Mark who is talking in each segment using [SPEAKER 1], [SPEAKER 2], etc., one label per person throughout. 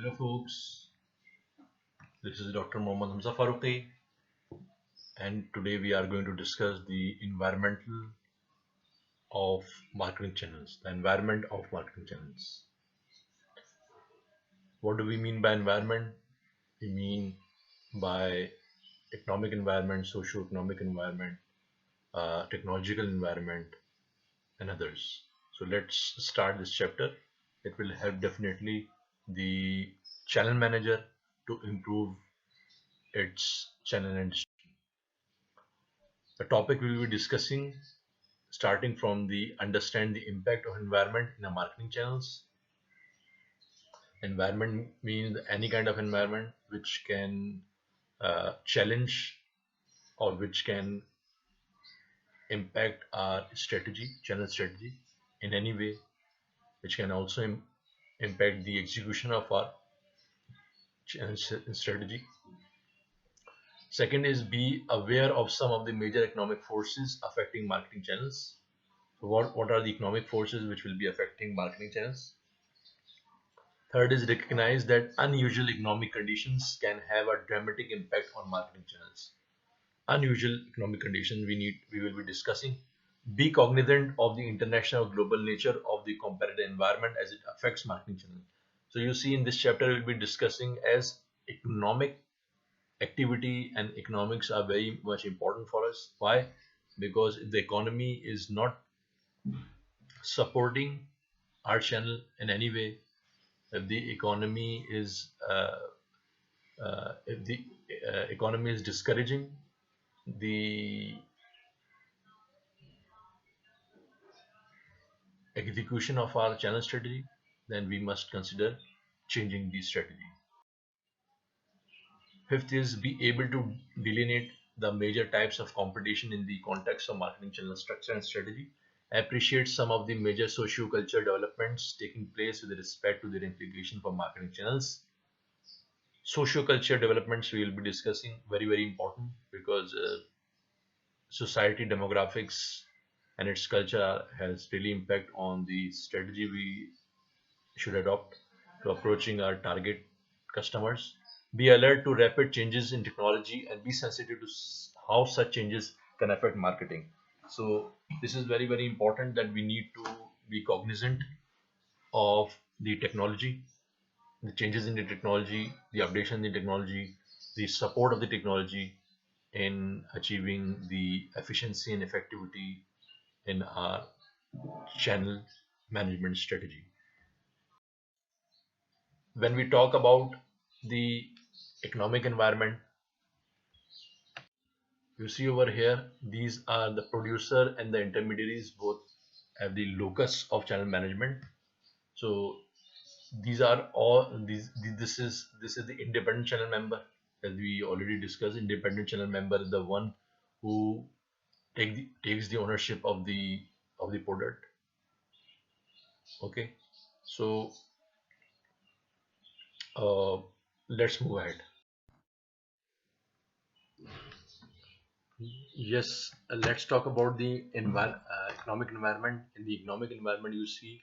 [SPEAKER 1] Hello folks, this is Dr. Mohammad Hamza Faruqi, and today we are going to discuss the environmental of marketing channels, the environment of marketing channels. What do we mean by environment? We mean by economic environment, socio-economic environment, technological environment, and others. So let's start this chapter. It will help definitely the channel manager to improve its channel and the topic we will be discussing starting from the understand the impact of environment in our marketing channels. Environment means any kind of environment which can challenge or which can impact our strategy, channel strategy in any way, which can also impact the execution of our channel strategy. Second is be aware of some of the major economic forces affecting marketing channels. So what are the economic forces which will be affecting marketing channels? Third is recognize that unusual economic conditions can have a dramatic impact on marketing channels. Unusual economic conditions we will be discussing. Be cognizant of the international global nature of the competitive environment as it affects marketing channels. So you see in this chapter we'll be discussing as economic activity and economics are very much important for us. Why? Because if the economy is not supporting our channel in any way, if the economy is if the economy is discouraging the execution of our channel strategy, then we must consider changing the strategy. Fifth is be able to delineate the major types of competition in the context of marketing channel structure and strategy. Appreciate some of the major socio-cultural developments taking place with respect to their implication for marketing channels. Socio-cultural developments we will be discussing, very important, because society demographics and its culture has really impact on the strategy we should adopt to approaching our target customers. Be alert to rapid changes in technology and be sensitive to how such changes can affect marketing. So this is very important that we need to be cognizant of the technology, the changes in the technology, the updation in the technology, the support of the technology in achieving the efficiency and effectivity in our channel management strategy. When we talk about the economic environment, you see over here, these are the producer and the intermediaries both have the locus of channel management. So these are all this is the independent channel member, as we already discussed. Independent channel member is the one who takes the ownership of the product. Okay, so uh, let's move ahead. Yes, let's talk about the economic environment. In the economic environment, you see,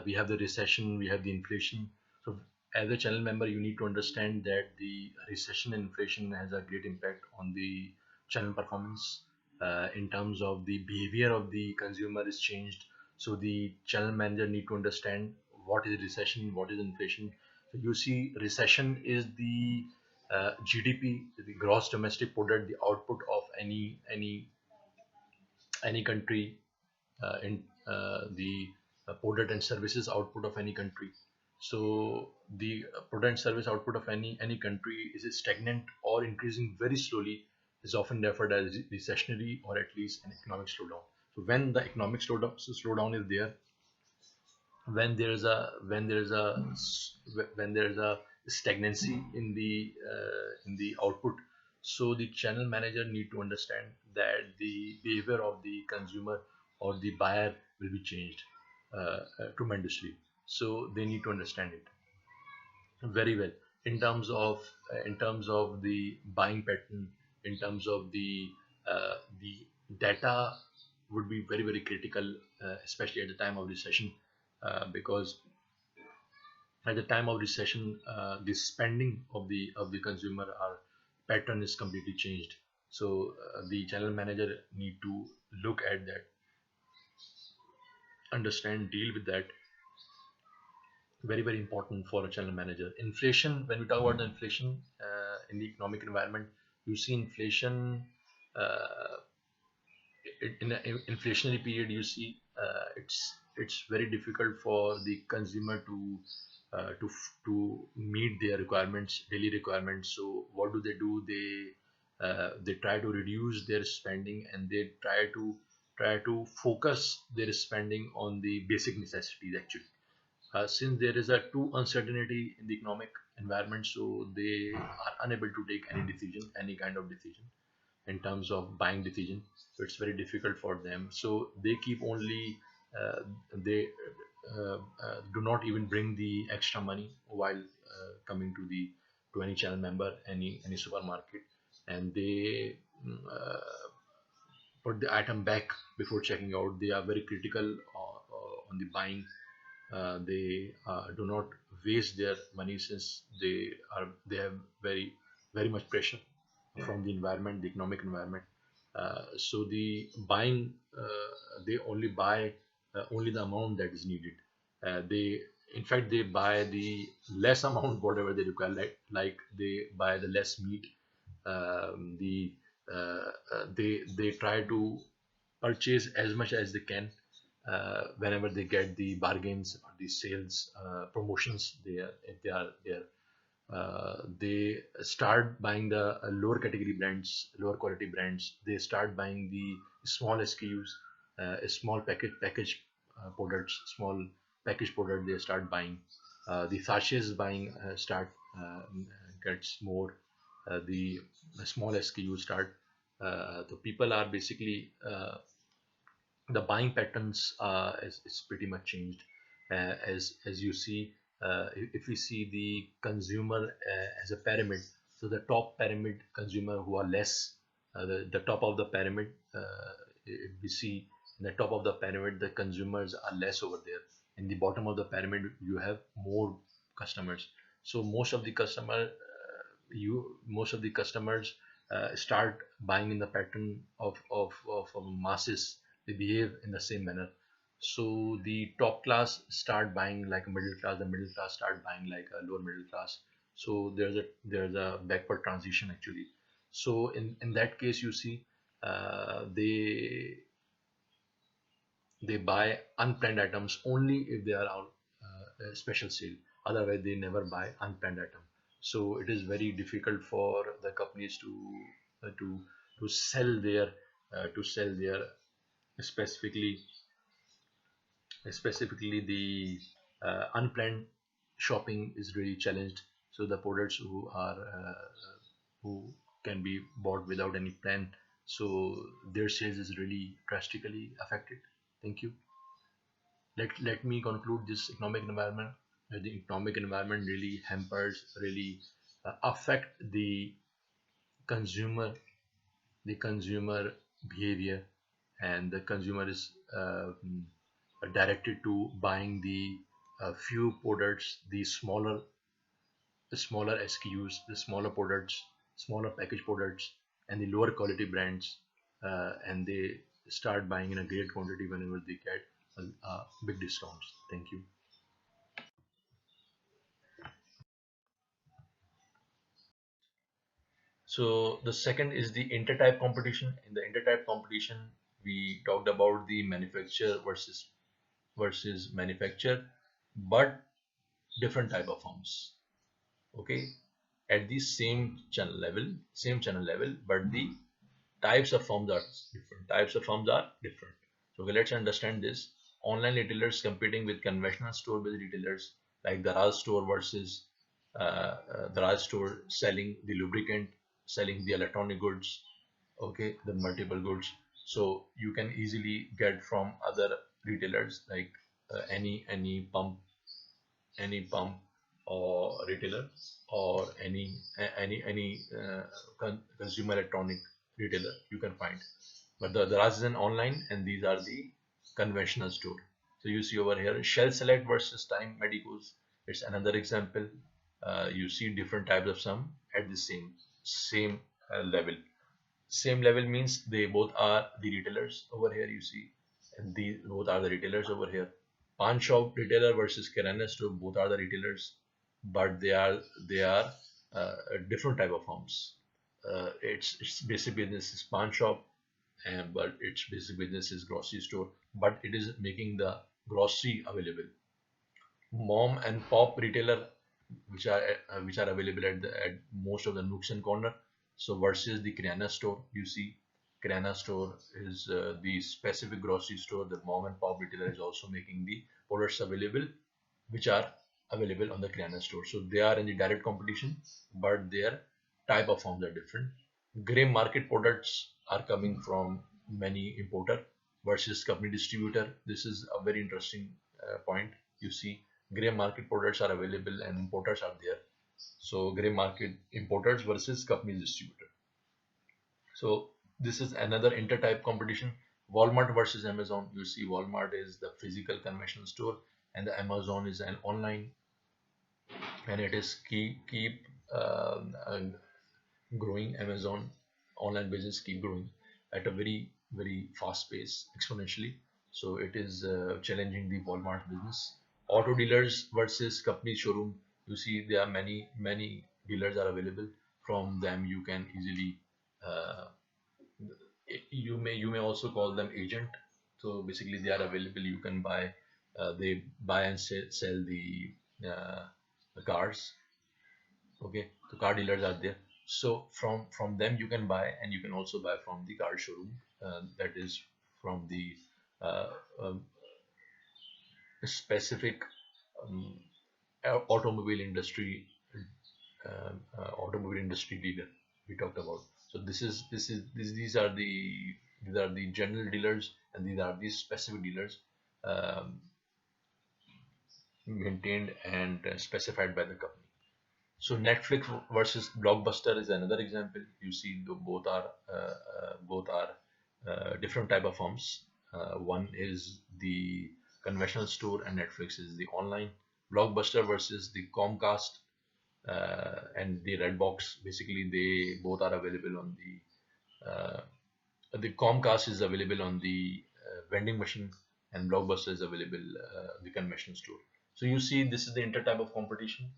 [SPEAKER 1] we have the recession, we have the inflation. So, as a channel member, you need to understand that the recession and inflation has a great impact on the channel performance. In terms of the behavior of the consumer is changed. So, the channel manager need to understand what is recession, what is inflation. So, you see, recession is the GDP, the gross domestic product, the output of any country in the product and services output of any country. So the product and service output of any country is stagnant or increasing very slowly is often referred as recessionary or at least an economic slowdown. So when the economic slowdown is there, when there is a stagnancy in the output, so the channel manager need to understand that the behavior of the consumer or the buyer will be changed tremendously. So they need to understand it very well in terms of the buying pattern, in terms of the data would be very critical, especially at the time of recession, because at the time of recession, the spending of the consumer or pattern is completely changed. So the channel manager need to look at that, understand, deal with that. Very, very important for a channel manager. Inflation, when we talk about the inflation in the economic environment, you see inflation uh, in an inflationary period. You see it's very difficult for the consumer to meet their requirements, daily requirements. So what do? They try to reduce their spending, and they try to focus their spending on the basic necessities actually. Since there is a too uncertainty in the economic environment, so they are unable to take any decision, any kind of decision in terms of buying decision. So it's very difficult for them. So they keep only they do not even bring the extra money while coming to any channel member, any supermarket, and they uh, put the item back before checking out. They are very critical on the buying. They do not waste their money, since they have very much pressure from the environment, the economic environment. So the buying, they only buy only the amount that is needed. They, in fact, they buy the less amount whatever they require. Like they buy the less meat. The They try to purchase as much as they can whenever they get the bargains or the sales promotions. If they are there, they start buying the lower category brands, lower quality brands. They start buying the small SKUs, small package products, small package product. They start buying the sachets. Buying start gets more. The small SKU start. The people are basically the buying patterns is pretty much changed. As you see, if we see the consumer as a pyramid, so the top pyramid consumer who are less, the top of the pyramid, if we see in the top of the pyramid the consumers are less over there. In the bottom of the pyramid you have more customers. So most of the customers start buying in the pattern of masses. They behave in the same manner. So the top class start buying like a middle class, the middle class start buying like a lower middle class. So there's a backward transition actually. So in that case you see they buy unplanned items only if they are on a special sale. Otherwise they never buy unplanned item. So it is very difficult for the companies uh, to to sell their specifically specifically the unplanned shopping is really challenged. So the products who can be bought without any plan, so their sales is really drastically affected. Thank you. Let me conclude this economic environment. The economic environment really hampers, really affect consumer the consumer behavior, and the consumer is directed to buying the few products, the smaller SKUs, the smaller products, smaller package products, and the lower quality brands, and they start buying in a great quantity whenever they get big discounts. Thank you. So the second is the intertype competition. In the intertype competition, we talked about the manufacturer versus manufacturer, but different type of firms. Okay, at the same channel level, but the types of firms are different. Types of firms are different. So okay, let's understand this. Online retailers competing with conventional store-based retailers, like the Raj store versus the Raj store selling the lubricant, selling the electronic goods, okay, the multiple goods. So you can easily get from other retailers like any pump or retailer, or any consumer electronic retailer you can find. But the Raj is an online, and these are the conventional store. So you see over here, Shell Select versus Time Medicos. It's another example. You see different types of sum at the same level. Same level means they both are the retailers over here. You see, and these both are the retailers over here. Pawn shop retailer versus kirana store, both are the retailers, but they are a different type of firms. Its basic business is pawn shop, and but its basic business is grocery store, but it is making the grocery available. Mom and pop retailer, which are available at most of the nooks and corner. So versus the kirana store, you see, kirana store is the specific grocery store. The mom and pop retailer is also making the products available, which are available on the kirana store. So they are in the direct competition, but their type of forms are different. Gray market products are coming from many importer versus company distributor. This is a very interesting point. You see, gray market products are available and importers are there. So gray market importers versus company distributor. So this is another intertype competition. Walmart versus Amazon. You see, Walmart is the physical conventional store, and the Amazon is an online, and it is keep growing. Amazon online business keep growing at a very fast pace, exponentially. So it is challenging the Walmart business. Auto dealers versus company showroom. You see, there are many dealers are available. From them you can easily uh, you may also call them agent. So basically they are available. You can buy, they buy and sell uh, the cars. Okay, so car dealers are there. So from them you can buy, and you can also buy from the car showroom, that is from the uh, um, specific um, automobile industry, automobile industry dealer we talked about. So these are the general dealers, and these are the specific dealers, um, maintained and specified by the company. So Netflix versus Blockbuster is another example. You see, both are different type of firms. One is the conventional store, and Netflix is the online. Blockbuster versus the Comcast and the Redbox. Basically, they both are available on the Comcast is available on the vending machine, and Blockbuster is available the conventional store. So you see, this is the intertype of competition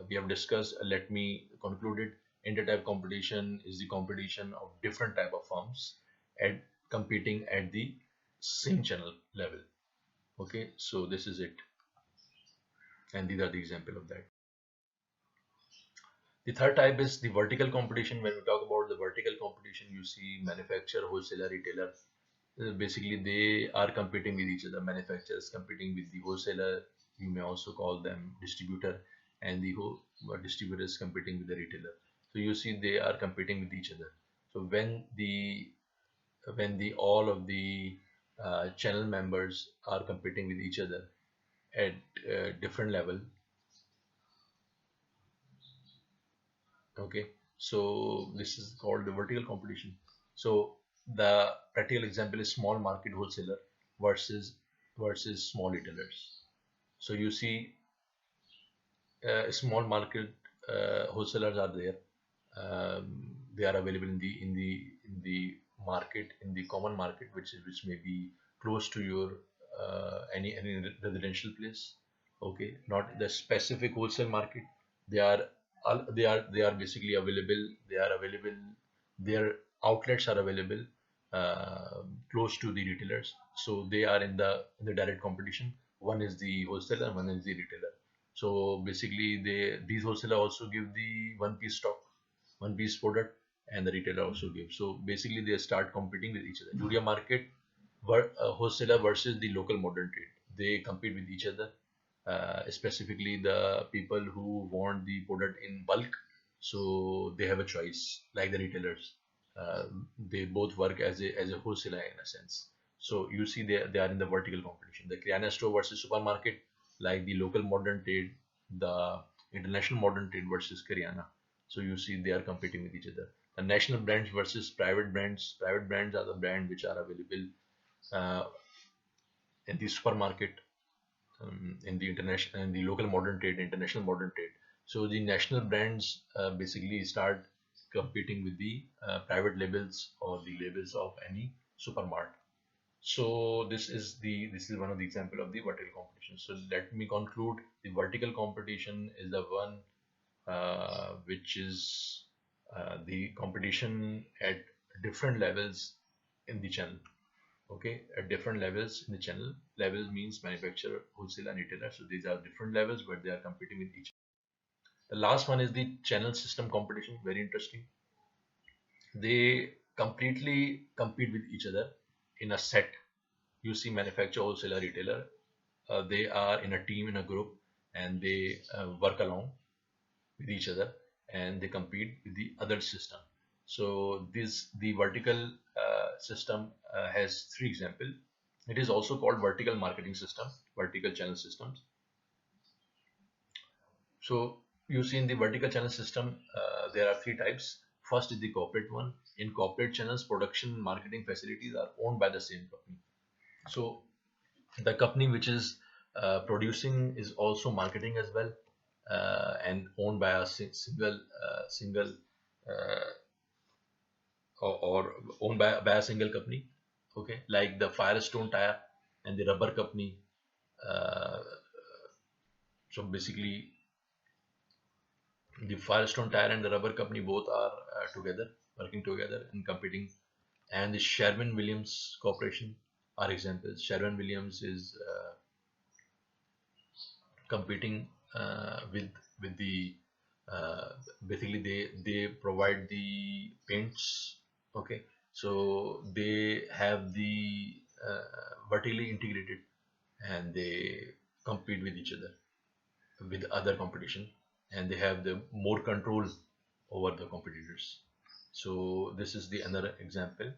[SPEAKER 1] we have discussed. Let me conclude it. Intertype competition is the competition of different type of firms at competing at the same channel level. Okay, so this is it, and these are the example of that. The third type is the vertical competition. When we talk about the vertical competition, you see manufacturer, wholesaler, retailer. Basically, they are competing with each other. Manufacturers competing with the wholesaler. You may also call them distributor, and the distributors competing with the retailer. So you see, they are competing with each other. So when the all of the channel members are competing with each other at different level. Okay, so this is called the vertical competition. So the practical example is small market wholesaler versus small retailers. So you see, small market wholesalers are there. They are available in the market, in the common market, which may be close to your any residential place. Okay, not the specific wholesale market. They are they are basically available. They are available. Their outlets are available close to the retailers. So they are in the direct competition. One is the wholesaler, one is the retailer. So basically, these wholesaler also give the one piece stock, one piece product, and the retailer also gives. So basically, they start competing with each other. Juria market, wholesaler versus the local modern trade. They compete with each other. Specifically, the people who want the product in bulk, so they have a choice, like the retailers. Uh, they both work as a wholesaler in a sense. So you see, they are in the vertical competition. The Kirana store versus supermarket, like the local modern trade, the international modern trade versus Kirana. So you see, they are competing with each other. The national brands versus private brands. Private brands are the brands which are available uh, in the supermarket. in the international and the local modern trade, international modern trade. So the national brands basically start competing with the private labels or the labels of any supermarket. So this is one of the example of the vertical competition. So let me conclude. The vertical competition is the one which is the competition at different levels in the channel. Okay, at different levels in the channel. Level means manufacturer, wholesaler, and retailer. So these are different levels, but they are competing with each. The last one is the channel system competition. Very interesting. They completely compete with each other in a set. You see manufacturer, wholesaler, retailer. They are in a team, in a group, and they work along with each other, and they compete with the other system. So this the vertical system has three examples. It is also called vertical marketing system, vertical channel systems. So you see in the vertical channel system, there are three types. First is the corporate one. In corporate channels, production marketing facilities are owned by the same company. So the company which is producing is also marketing as well, and owned by a single uh, or owned by a single company. Okay, like the Firestone tire and the rubber company. Uh, so basically, the Firestone tire and the rubber company both are together, working together and competing. And the Sherwin Williams Corporation are examples. Sherwin Williams is competing with the uh, basically they provide the paints. Okay, so they have the vertically integrated, and they compete with each other, with other competition, and they have the more control over the competitors. So this is the another example.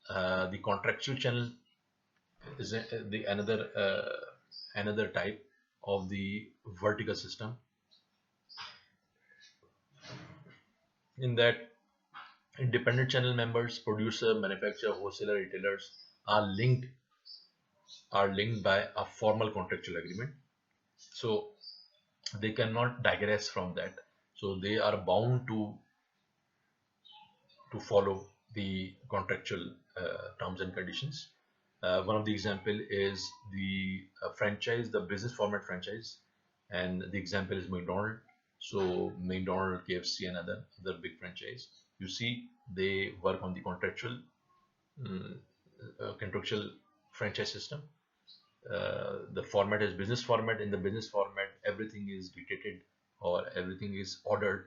[SPEAKER 1] The contractual channel is the another type of the vertical system, in that independent channel members, producer, manufacturer, wholesaler, retailers are linked by a formal contractual agreement. So they cannot digress from that. So they are bound to follow the contractual terms and conditions. One of the example is the franchise, the business format franchise, and the example is McDonald. So McDonald, KFC, and other big franchise. You see, they work on the mm, contractual franchise system. The format is business format. In the business format, everything is dictated or everything is ordered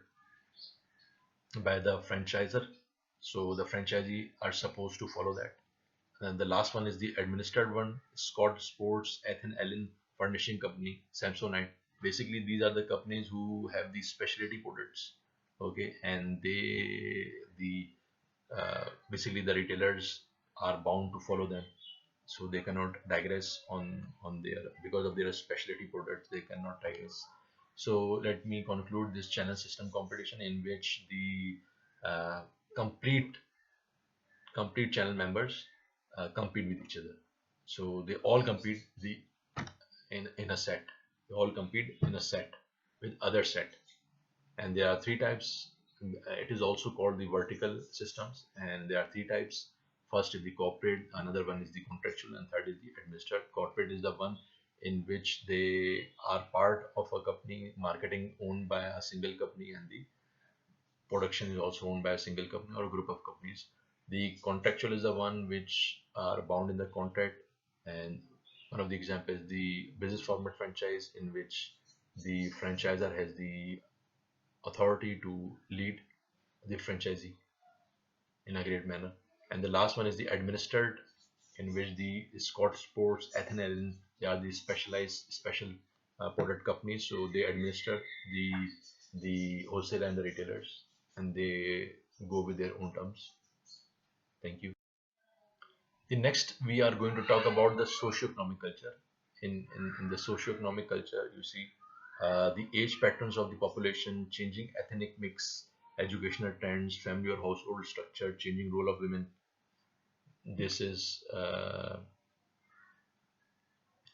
[SPEAKER 1] by the franchisor. So the franchisee are supposed to follow that. And the last one is the administered one, Scott Sports, Ethan Allen Furnishing Company, Samsonite. Basically, these are the companies who have these specialty products. Okay, and the basically the retailers are bound to follow them, so they cannot digress on their, because of their specialty products. They cannot digress. So let me conclude this channel system competition, in which the uh, complete complete channel members compete with each other. So they all compete in a set. They all compete in a set with other set, and there are three types. It is also called the vertical systems, and there are three types. First is the corporate, another one is the contractual, and third is the administered. Corporate is the one in which they are part of a company, marketing owned by a single company, and the production is also owned by a single company or a group of companies. The contractual is the one which are bound in the contract, and one of the examples is the business format franchise, in which the franchisor has the authority to lead the franchisee in a great manner. And the last one is the administered, in which the Scott Sports, Ethan, they are the specialized special product companies. So they administer the wholesaler and the retailers, and they go with their own terms. Thank you. The next, we are going to talk about the socioeconomic culture. In the socioeconomic culture, you see the age patterns of the population, changing ethnic mix, educational trends, family or household structure, changing role of women. This is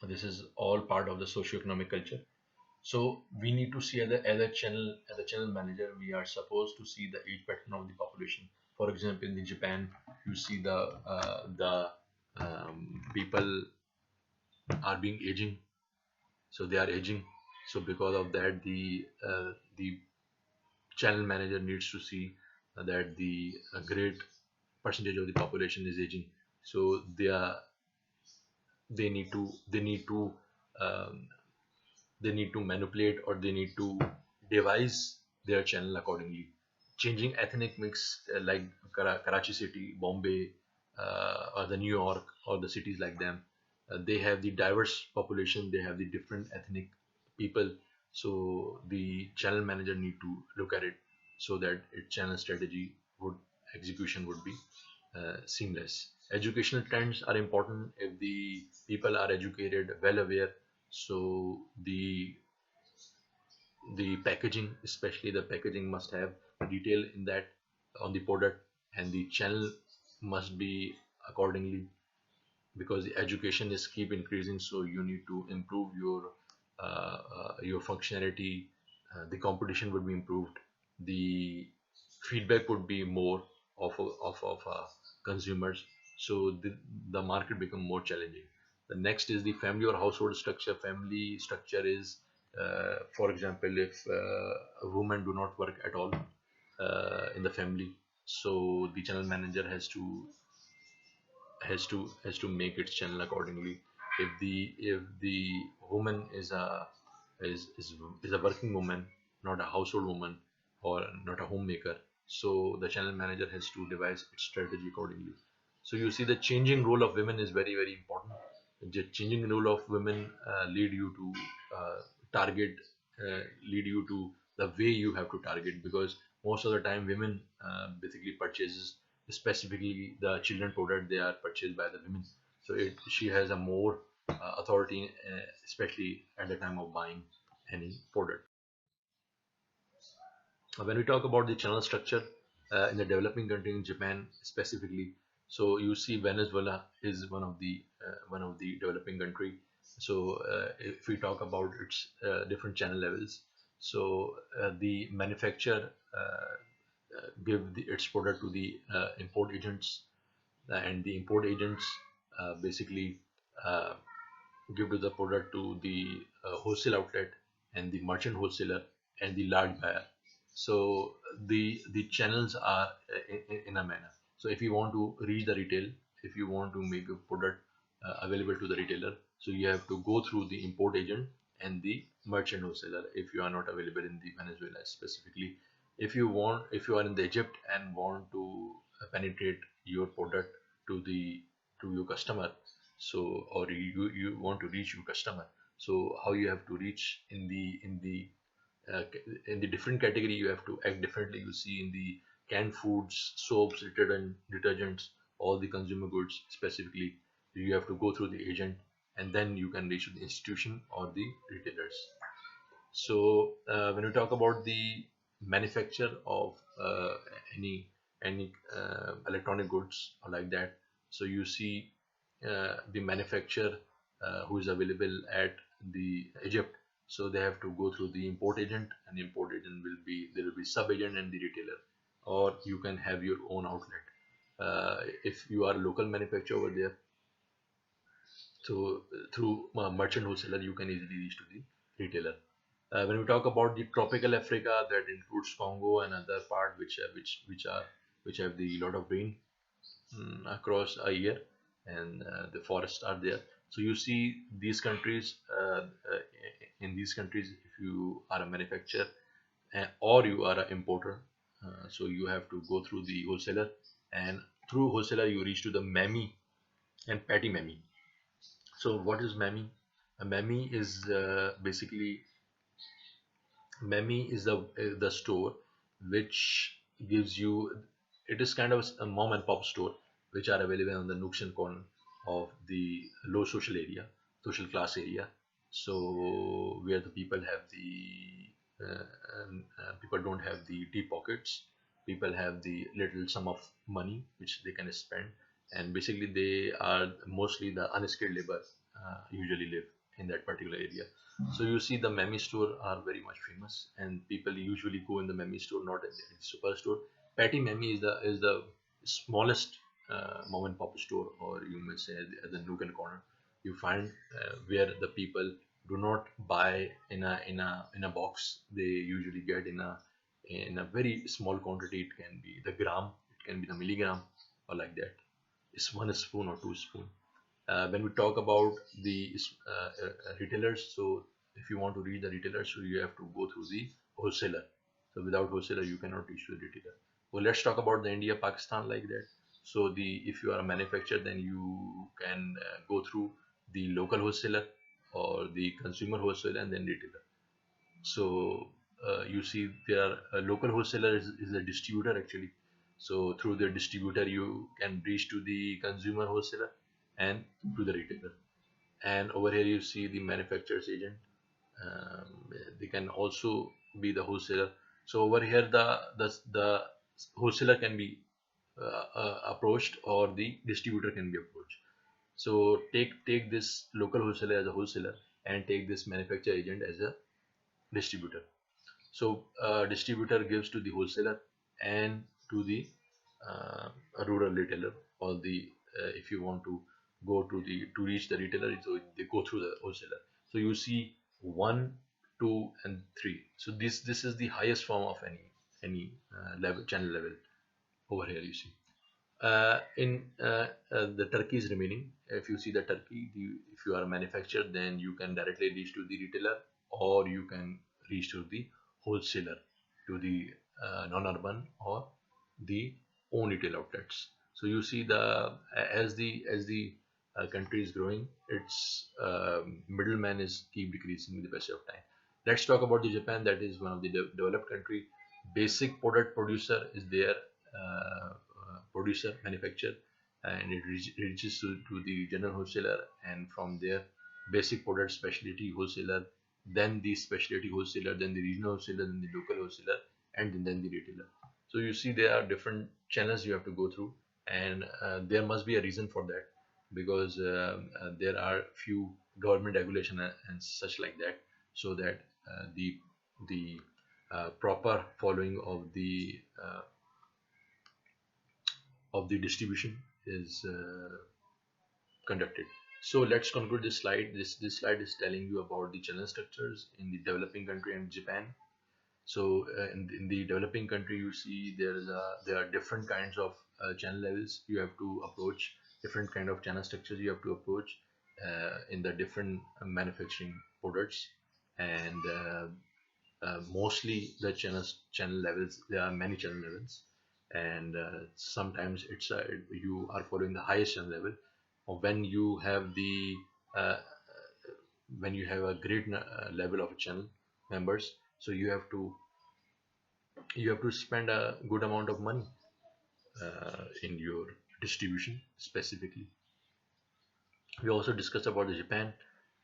[SPEAKER 1] This is all part of the socio-economic culture. So we need to see as a channel manager, we are supposed to see the age pattern of the population. For example, in the Japan, you see the people are being aging, so they are aging. So because of that, the channel manager needs to see that the great percentage of the population is aging. So they need to um, they need to manipulate, or they need to devise their channel accordingly. Changing ethnic mix, like Karachi city, Bombay, or the New York, or the cities like them, they have the diverse population, they have the different ethnic people. So the channel manager need to look at it, so that its channel strategy would execution would be seamless. Educational trends are important. If the people are educated, well aware, so the packaging, especially the packaging, must have detail in that on the product, and the channel must be accordingly, because the education is keep increasing. So you need to improve your functionality. The competition would be improved. The feedback would be more of consumers. So the market become more challenging. The next is the family or household structure. Family structure is, for example, if a woman do not work at all in the family, so the channel manager has to make its channel accordingly. If the woman is a working woman, not a household woman, or not a homemaker, so the channel manager has to devise its strategy accordingly. So you see, the changing role of women is very very important. The changing role of women lead you to target, lead you to the way you have to target, because most of the time women basically purchases, specifically the children product, they are purchased by the women. So she has a more authority, especially at the time of buying any product. When we talk about the channel structure in the developing country, in Japan specifically, so you see Venezuela is one of the developing country. So if we talk about its different channel levels, so the manufacturer give its product to the import agents, and the import agents basically uh, give to the product to the wholesale outlet, and the merchant wholesaler, and the large buyer. So the channels are in a manner. So if you want to reach the retail, if you want to make a product available to the retailer, so you have to go through the import agent and the merchant wholesaler, if you are not available in the Venezuela specifically. If you are in the Egypt and want to penetrate your product to the to your customer, so or you want to reach your customer, so how you have to reach in the different category, you have to act differently. You see, in the canned foods, soaps, detergents, all the consumer goods specifically, you have to go through the agent, and then you can reach the institution or the retailers. So when we talk about the manufacture of any electronic goods or like that, so you see the manufacturer who is available at the Egypt, so they have to go through the import agent, and the import agent will be, there will be sub agent and the retailer, or you can have your own outlet. If you are a local manufacturer over there, so through merchant wholesaler, you can easily reach to the retailer. When we talk about the tropical Africa, that includes Congo and other part which have the lot of rain across a year, and the forests are there. So you see these countries, in these countries, if you are a manufacturer or you are an importer, so you have to go through the wholesaler, and through wholesaler you reach to the mammy and patty mammy. So what is mammy? A mammy is basically, Memi is the store which gives you. It is kind of a mom and pop store which are available on the nooks and corner of the low social area, social class area. So where the people have the people don't have the deep pockets. People have the little sum of money which they can spend, and basically they are mostly the unskilled labor usually live in that particular area. So you see the Memi store are very much famous, and people usually go in the Memi store, not in the superstore. Patty Memi is the smallest mom and pop store, or you may say at the nook and corner. You find where the people do not buy in a box. They usually get in a very small quantity. It can be the gram, it can be the milligram, or like that. It's one spoon or two spoon. When we talk about the retailers, so if you want to reach the retailers, so you have to go through the wholesaler. So without wholesaler, you cannot reach the retailer. Well, let's talk about the India Pakistan like that. So the if you are a manufacturer, then you can go through the local wholesaler or the consumer wholesaler and then retailer. So you see there a local wholesaler is a distributor actually. So through the distributor you can reach to the consumer wholesaler and to the retailer. And over here you see the manufacturer's agent. um, they can also be the wholesaler. So over here the wholesaler can be approached, or the distributor can be approached. So take this local wholesaler as a wholesaler, and take this manufacturer agent as a distributor. So distributor gives to the wholesaler and to the uh, rural retailer, or the if you want to go to reach the retailer, so they go through the wholesaler. So you see one, two, and three. So this is the highest form of any level, channel level. Over here you see in the turkey is remaining. If you see the turkey, if you are a manufacturer, then you can directly reach to the retailer, or you can reach to the wholesaler, to the non-urban or the own retail outlets. So you see the as the country is growing, its middleman is keep decreasing with the passage of time. Let's talk about the Japan. That is one of the developed country. Basic product producer is there, producer manufacturer, and it reaches to the general wholesaler, and from there basic product specialty wholesaler, then the specialty wholesaler, then the regional wholesaler, then the local wholesaler, and then the retailer. So you see there are different channels you have to go through, and there must be a reason for that, because there are few government regulation and such like that, so that the proper following of the distribution is conducted. So let's conclude this slide. This slide is telling you about the channel structures in the developing country and Japan. So in the developing country, you see there are different kinds of channel levels you have to approach, different kind of channel structures you have to approach in the different manufacturing products, and mostly the channel levels. There are many channel levels, and sometimes you are following the highest channel level, or uh, when you have a great level of channel members. So you have to spend a good amount of money in your distribution specifically. We also discussed about the Japan,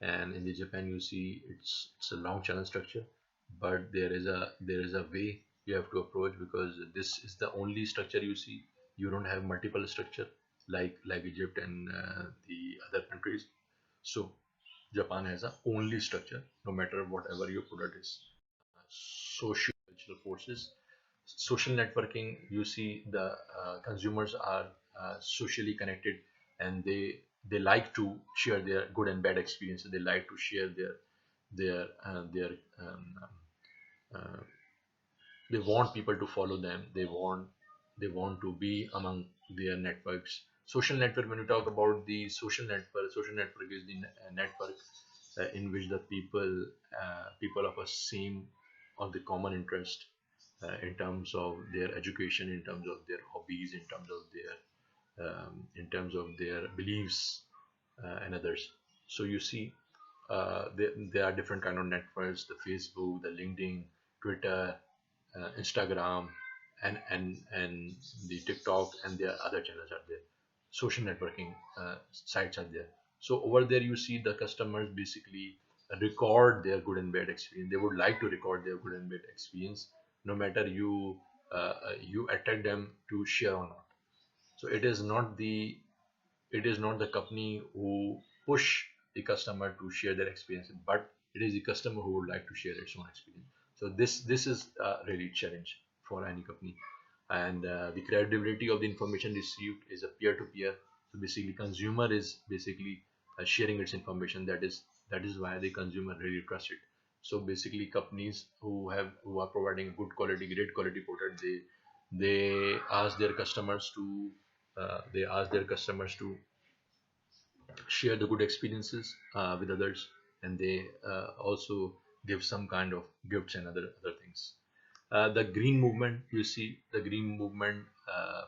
[SPEAKER 1] and in the Japan you see it's a long channel structure, but there is a way you have to approach, because this is the only structure you see. You don't have multiple structure like Egypt and the other countries. So Japan has a only structure, no matter whatever your product is. Socio-cultural forces, social networking. You see the consumers are socially connected, and they like to share their good and bad experiences. They like to share their uh, they want people to follow them. They want to be among their networks. Social network, when you talk about the social network is the network in which the people of a same or the common interest, in terms of their education, in terms of their hobbies, in terms of their beliefs, and others. So you see, there are different kind of networks: the Facebook, the LinkedIn, Twitter, Instagram, and the TikTok, and their other channels are there. Social networking sites are there. So over there, you see the customers basically record their good and bad experience. They would like to record their good and bad experience, no matter you attract them to share or not. So it is not the company who push the customer to share their experience, but it is the customer who would like to share its own experience. So this is really a challenge for any company. And the credibility of the information received is a peer-to-peer. So basically, consumer is basically sharing its information. That is why the consumer really trust it. So basically, companies who are providing good quality, great quality product, they ask their customers to share the good experiences with others, and they also give some kind of gifts and other things. The green movement, you see, the green movement,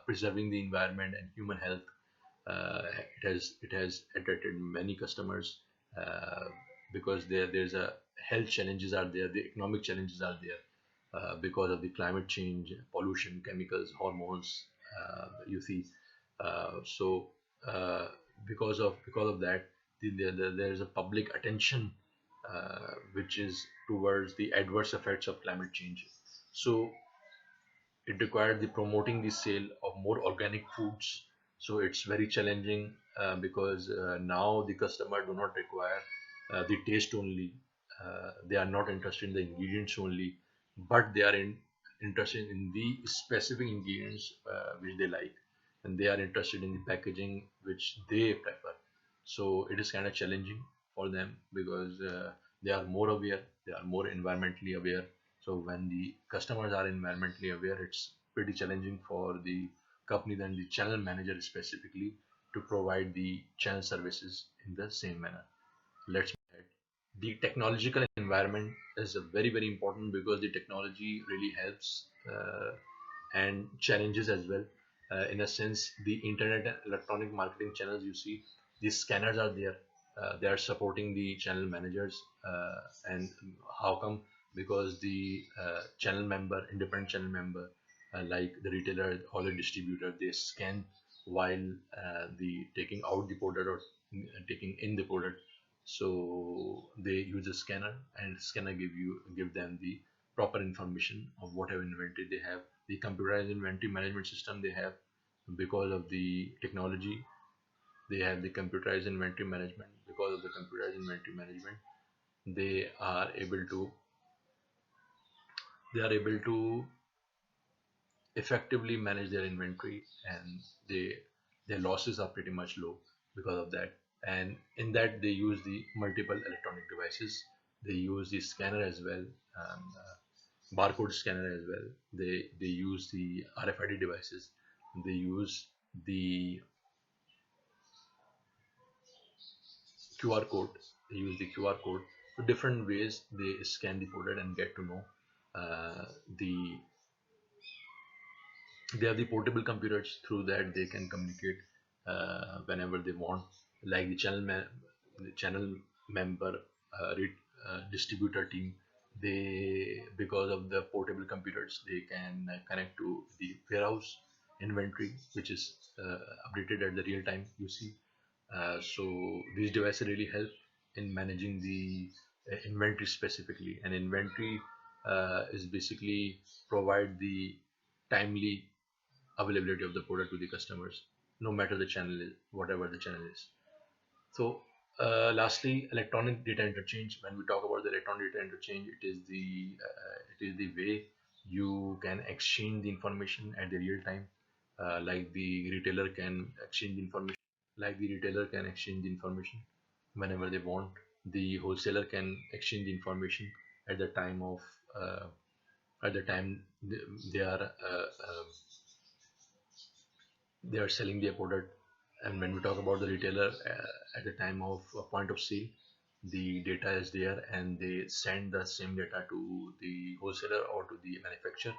[SPEAKER 1] preserving the environment and human health, it has attracted many customers, uh, because there's a health challenges are there, the economic challenges are there, because of the climate change, pollution, chemicals, hormones. You see, so uh, because of that, there is a public attention, which is towards the adverse effects of climate change. So it required the promoting the sale of more organic foods. So it's very challenging, because now the customer do not require the taste only. They are not interested in the ingredients only, but they are interested in the specific ingredients which they like, and they are interested in the packaging which they prefer. So it is kind of challenging for them, because they are more aware, they are more environmentally aware. So when the customers are environmentally aware, it's pretty challenging for the company and the channel manager specifically to provide the channel services in the same manner. Let's move ahead. The technological environment is a very important, because the technology really helps, and challenges as well. In a sense, the internet and electronic marketing channels, you see, these scanners are there. They are supporting the channel managers, and how come? Because the channel member, independent channel member, like the retailer or the distributor, they scan while the taking out the product, or taking in the product. So they use a scanner, and scanner give them the proper information of whatever inventory they have, the computerized inventory management system they have. Because of the technology, they have the computerized inventory management. Because of the computerized inventory management, they are able to they are able to effectively manage their inventory, and they their losses are pretty much low because of that. And in that, they use the multiple electronic devices, they use the scanner as well, barcode scanner as well. They use the RFID devices, they use the QR code, they use the QR code. So different ways they scan the product and get to know. The They have the portable computers, through that they can communicate whenever they want, like the channel member, distributor team. They, because of the portable computers, they can connect to the warehouse inventory, which is updated at the real time, you see. So these devices really help in managing the inventory specifically. And inventory is basically provide the timely availability of the product to the customers, no matter the channel is, whatever the channel is. So lastly, electronic data interchange. When we talk about the electronic data interchange, it is the way you can exchange the information at the real time. Like the retailer can exchange information whenever they want. The wholesaler can exchange the information at the time of uh, at the time they are selling their product. And when we talk about the retailer, at the time of point of sale, the data is there, and they send the same data to the wholesaler or to the manufacturer.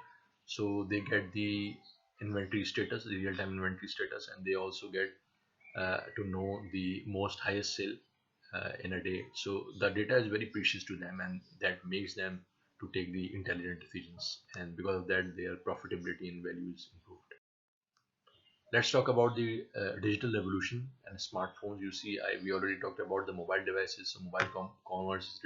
[SPEAKER 1] So they get the inventory status, the real time inventory status, and they also get to know the most highest sale in a day. So the data is very precious to them, and that makes them to take the intelligent decisions, and because of that, their profitability and value is improved. Let's talk about the digital revolution and smartphones. You see, we already talked about the mobile devices. So mobile commerce is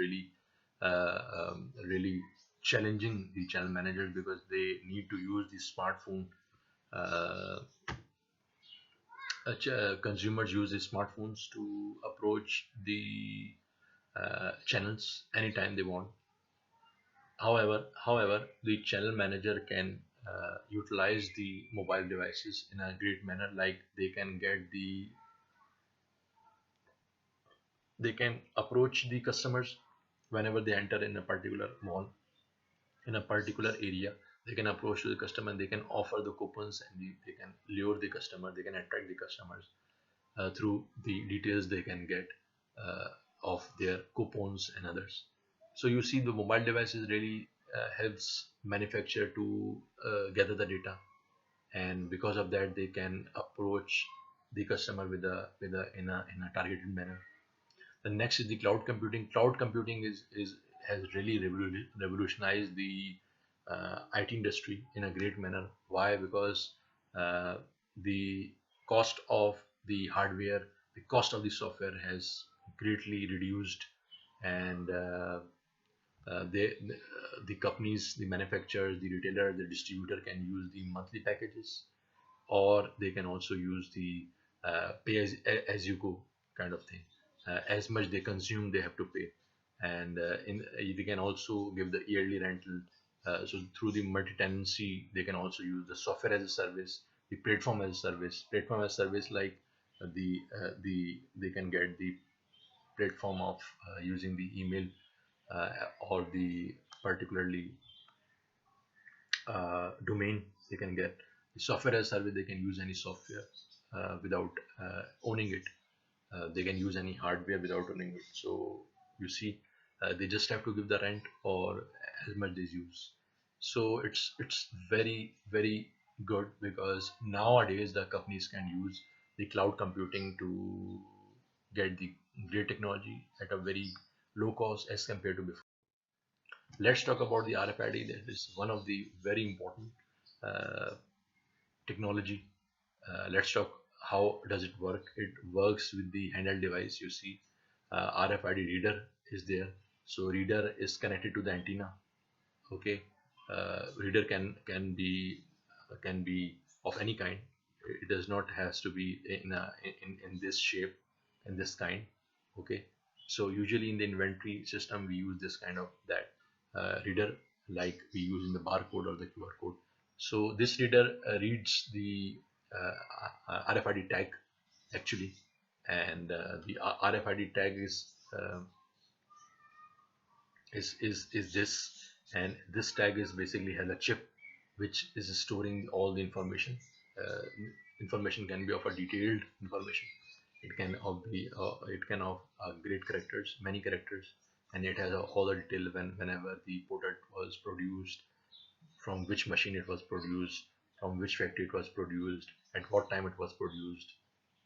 [SPEAKER 1] really challenging the channel managers, because they need to use the smartphone uh, consumers use the smartphones to approach the channels anytime they want. However, the channel manager can utilize the mobile devices in a great manner. Like they can approach the customers whenever they enter in a particular mall, in a particular area. They can approach to the customer and they can offer the coupons, and they can lure the customer. They can attract the customers through the details they can get uh, of their coupons and others. So you see, the mobile devices really helps manufacturer to gather the data, and because of that, they can approach the customer with a in a targeted manner. The next is the cloud computing. Cloud computing is has really revolutionized the IT industry in a great manner. Why? Because uh, the cost of the hardware, the cost of the software has greatly reduced, and the companies, the manufacturers, the retailer, the distributor can use the monthly packages, or they can also use the pay as you go kind of thing. As much they consume, they have to pay, and they can also give the yearly rental. So through the multi-tenancy, they can also use the software as a service, the platform as a service. Platform as a service, like they can get the platform of using the email uh, or the particularly domain. They can get the software as a service. They can use any software without owning it. They can use any hardware without owning it. So you see, they just have to give the rent or as much they use. So it's very good, because nowadays the companies can use the cloud computing to get the great technology at a very low cost as compared to before. Let's talk about the RFID. That is one of the very important uh, technology. Let's talk how does it work. It works with the handheld device. You see, RFID reader is there. So reader is connected to the antenna. Okay, reader can be of any kind. It does not has to be in this shape, in this kind. Okay, so usually in the inventory system we use this kind of that reader, like we use in the barcode or the QR code. So this reader reads the RFID tag actually, and the RFID tag is this, and this tag is basically has a chip which is storing all the information. uh, Information can be of a detailed information. It can of great characters, many characters, and it has all the detail whenever the product was produced, from which machine it was produced, from which factory it was produced, at what time it was produced.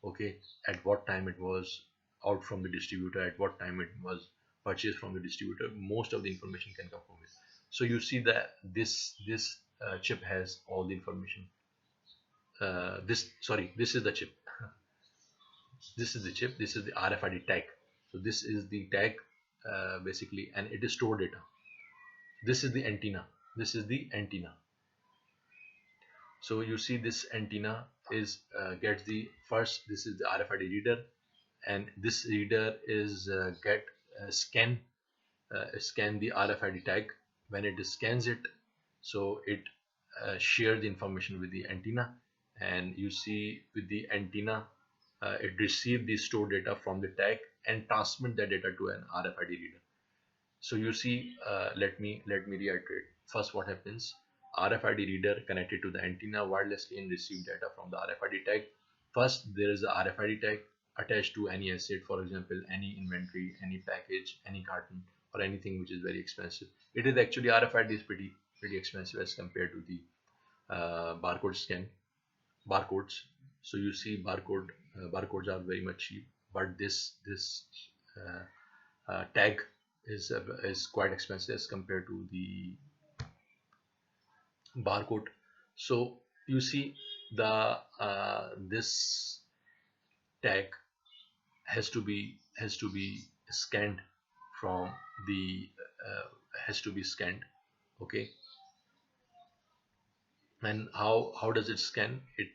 [SPEAKER 1] Okay, at what time it was out from the distributor, at what time it was purchased from the distributor. Most of the information can come from it. So you see that this chip has all the information. This is the chip. This is the chip. This is the RFID tag. So this is the tag basically, and it is stored data. This is the antenna. This is the antenna. So you see, this antenna is gets the first. This is the RFID reader, and this reader is get scan the RFID tag. When it scans it, so it share the information with the antenna, and you see with the antenna, it receive the stored data from the tag and transmit that data to an RFID reader. So you see, let me reiterate. First, what happens? RFID reader connected to the antenna wirelessly and receive data from the RFID tag. First, there is a RFID tag attached to any asset, for example, any inventory, any package, any carton, or anything which is very expensive. It is actually, RFID is pretty expensive as compared to the barcode scan barcodes. So you see, barcodes are very much cheap, but this uh, tag is quite expensive as compared to the barcode. So you see, the this tag has to be scanned from the uh, has to be scanned. Okay, and how does it scan? It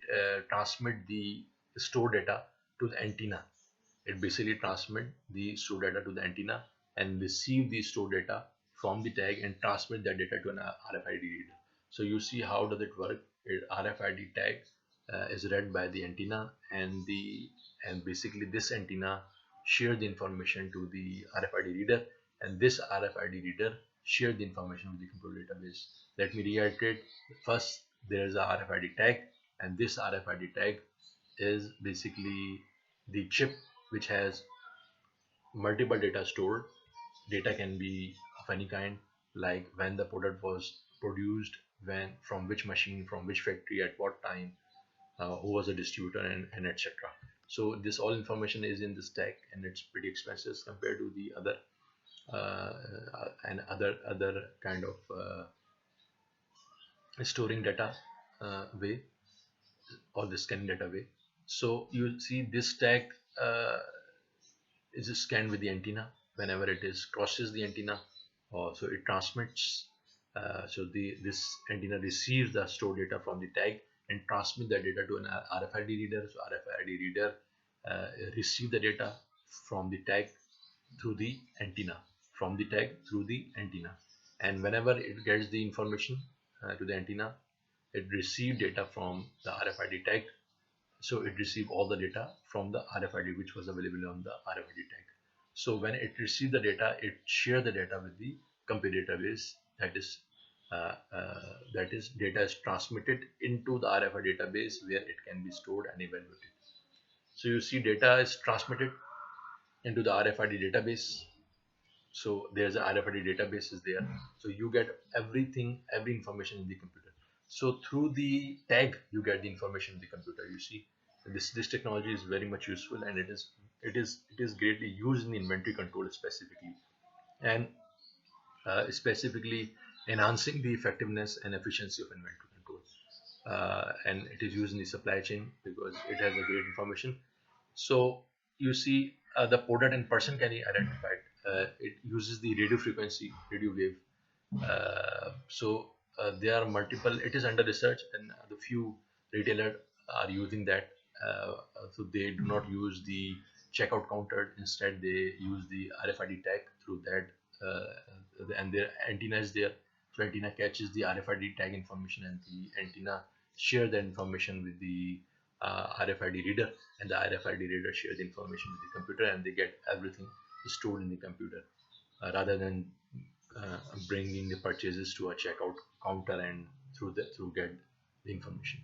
[SPEAKER 1] transmit the store data to the antenna. It basically transmit the stored data to the antenna and receive the stored data from the tag and transmit that data to an RFID reader. So you see how does it work? RFID tag is read by the antenna, and basically this antenna share the information to the RFID reader, and this RFID reader share the information with the computer database. Let me reiterate. First, there is a RFID tag, and this RFID tag is basically the chip which has multiple data stored. Data can be of any kind, like when the product was produced, when, from which machine, from which factory, at what time, who was the distributor, and etc. So this all information is in this tag, and it's pretty expensive compared to the other and other kind of storing data way, or the scanning data way. So you see this tag uh, is scanned with the antenna whenever it is crosses the antenna, or so it transmits. So this antenna receives the stored data from the tag and transmit the data to an RFID reader. So RFID reader uh, receive the data from the tag through the antenna, from the tag through the antenna, and whenever it gets the information to the antenna, it receives data from the RFID tag. So it received all the data from the RFID which was available on the RFID tag. So when it received the data, it shared the data with the computer database. That is data is transmitted into the RFID database where it can be stored and evaluated. So you see data is transmitted into the RFID database. So there's a RFID database is there. So you get everything, every information in the computer. So through the tag, you get the information in the computer. You see, this technology is very much useful, and it is greatly used in inventory control specifically, and specifically enhancing the effectiveness and efficiency of inventory control. And it is used in the supply chain because it has a great information. So you see the product and person can be identified. It uses the radio frequency, radio wave. There are multiple. It is under research, and the few retailers are using that. So they do not use the checkout counter. Instead, they use the RFID tag through that, and their antenna is there. So antenna catches the RFID tag information, and the antenna share the information with the RFID reader, and the RFID reader share the information with the computer, and they get everything stored in the computer rather than uh, bringing the purchases to a checkout counter and through get the information.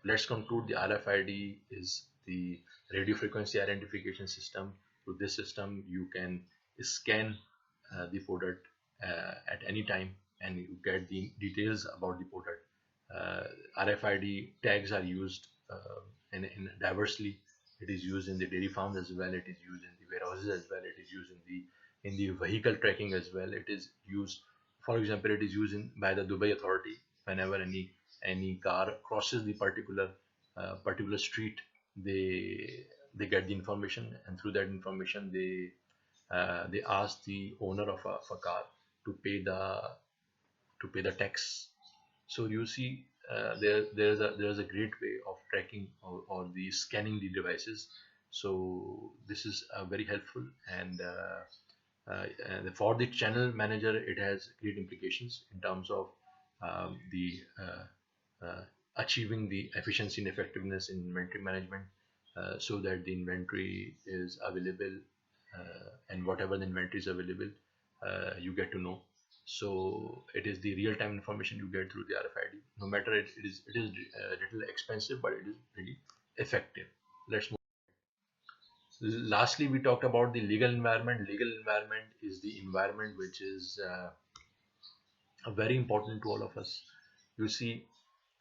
[SPEAKER 1] Let's conclude the RFID is the radio frequency identification system. Through this system, you can scan the product at any time, and you get the details about the product. RFID tags are used in diversely. It is used in the dairy farms as well. It is used in the warehouses as well. It is used in the vehicle tracking as well. It is used, for example, it is used by the Dubai authority whenever any car crosses the particular street. They get the information, and through that information they ask the owner of a car to pay the tax. So you see, there's a great way of tracking, or the scanning the devices. So this is very helpful, and for the channel manager, it has great implications in terms of the achieving the efficiency and effectiveness in inventory management, so that the inventory is available, and whatever the inventory is available, you get to know. So it is the real-time information you get through the RFID. No matter it is a little expensive, but it is really effective. Let's move. Lastly, we talked about the legal environment. Legal environment is the environment which is very important to all of us. You see,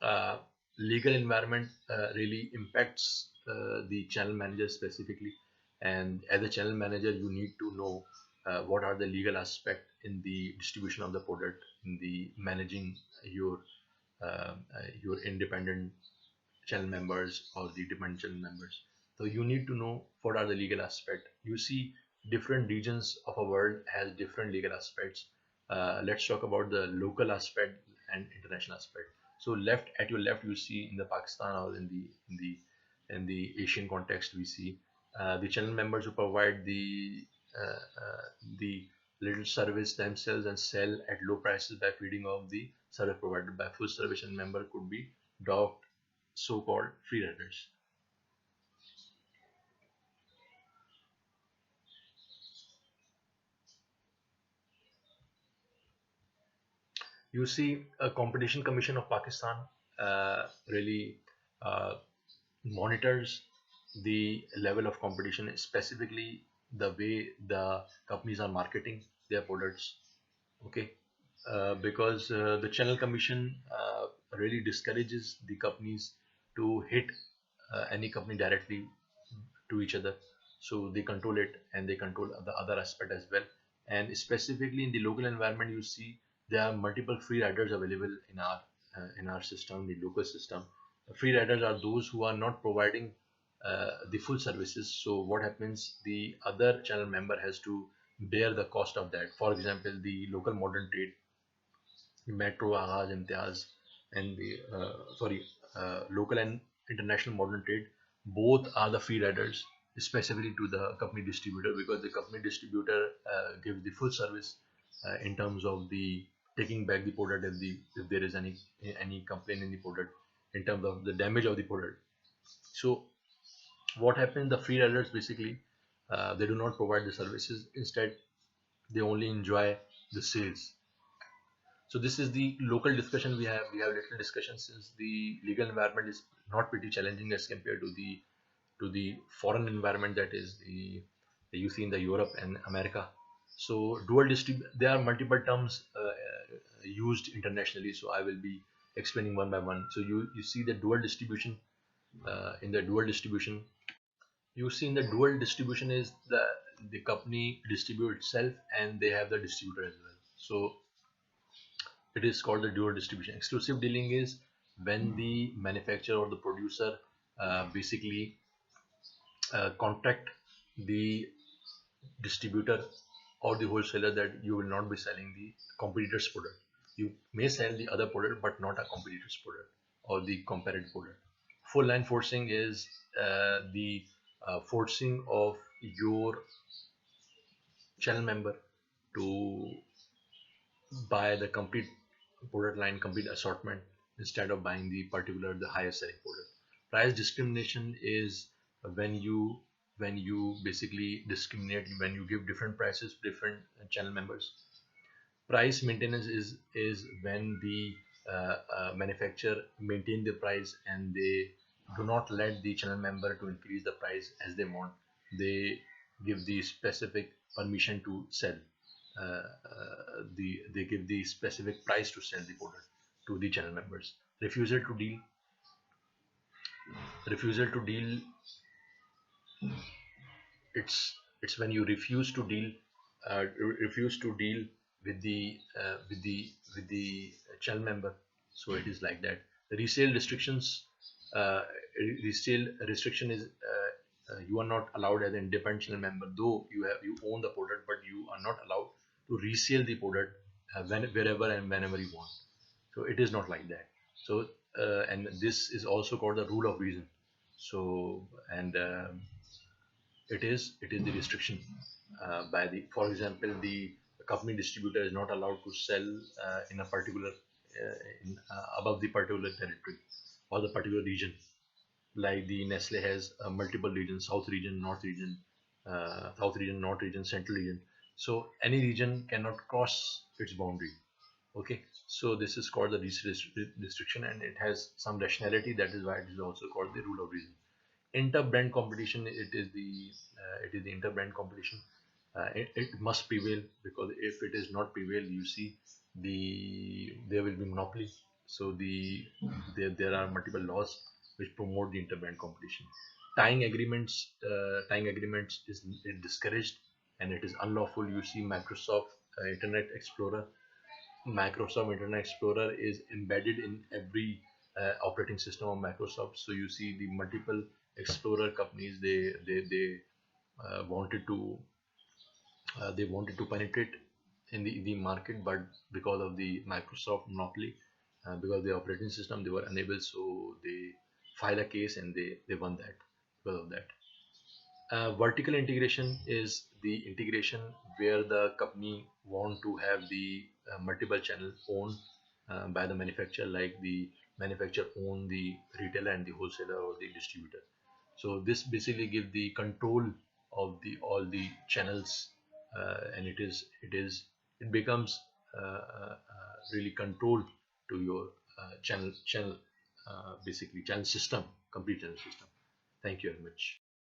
[SPEAKER 1] uh, legal environment really impacts the channel manager specifically, and as a channel manager, you need to know what are the legal aspect in the distribution of the product, in the managing your independent channel members or the dependent channel members. So you need to know what are the legal aspect. You see, different regions of a world has different legal aspects. Let's talk about the local aspect and international aspect. So left, at your left, you see in the Pakistan or in the Asian context, we see the channel members who provide the little service themselves and sell at low prices by feeding off the service provided by full service channel member could be dubbed so-called free riders. You see, a competition commission of Pakistan really uh, monitors the level of competition, specifically the way the companies are marketing their products. Okay, because the channel commission really discourages the companies to hit any company directly to each other. So they control it and they control the other aspect as well. And specifically in the local environment, you see there are multiple free riders available in our system, the local system. Free riders are those who are not providing the full services. So what happens? The other channel member has to bear the cost of that. For example, the local modern trade, Metro, Aaj, Imtiaz, and the local and international modern trade, both are the free riders, specifically to the company distributor, because the company distributor gives the full service in terms of the taking back the product if there is any complaint in the product, in terms of the damage of the product. So what happens? The free riders basically they do not provide the services. Instead, they only enjoy the sales. So this is the local discussion we have. We have little discussion since the legal environment is not pretty challenging as compared to the foreign environment, that is the you see in the Europe and America. So there are multiple terms used internationally. So I will be explaining one by one. So you see the dual distribution in the dual distribution. You see in the dual distribution is the company distribute itself and they have the distributor as well. So it is called the dual distribution. Exclusive dealing is when the manufacturer or the producer basically contract the distributor or the wholesaler that you will not be selling the competitor's product. You may sell the other product, but not a competitor's product or the comparative product. Full line forcing is the forcing of your channel member to buy the complete product line, complete assortment, instead of buying the highest selling product. Price discrimination is when you basically discriminate, when you give different prices to different channel members. Price maintenance is when the manufacturer maintain the price and they do not let the channel member to increase the price as they want. They give the specific permission to sell. They give the specific price to sell the product to the channel members. Refusal to deal it's when you refuse to deal with the channel member. So it is like that. The resale restrictions, resale restriction is you are not allowed as an independent channel member, though you own the product, but you are not allowed to resell the product wherever and whenever you want. So it is not like that. So and this is also called the rule of reason. So and it is the restriction by the, for example, the company distributor is not allowed to sell in a particular above the particular territory or the particular region. Like the Nestle has multiple regions: south region, north region, central region. So any region cannot cross its boundary. Okay, so this is called the restriction, and it has some rationality. That is why it is also called the rule of reason. Inter-brand competition, it is the inter-brand competition. It must prevail, because if it is not prevail, you see there will be monopoly. So there are multiple laws which promote the inter-brand competition. Tying agreements is discouraged and it is unlawful. You see Internet Explorer Microsoft Internet Explorer is embedded in every operating system of Microsoft. So you see the multiple Explorer companies, wanted to penetrate in the market, but because of the Microsoft monopoly, because the operating system, they were unable. So file a case, and they won that because of that. Vertical integration is the integration where the company want to have the multiple channel owned by the manufacturer, like the manufacturer own the retailer and the wholesaler or the distributor. So this basically give the control of the all the channels, and it becomes really control to your channel basically channel system, complete channel system. Thank you very much.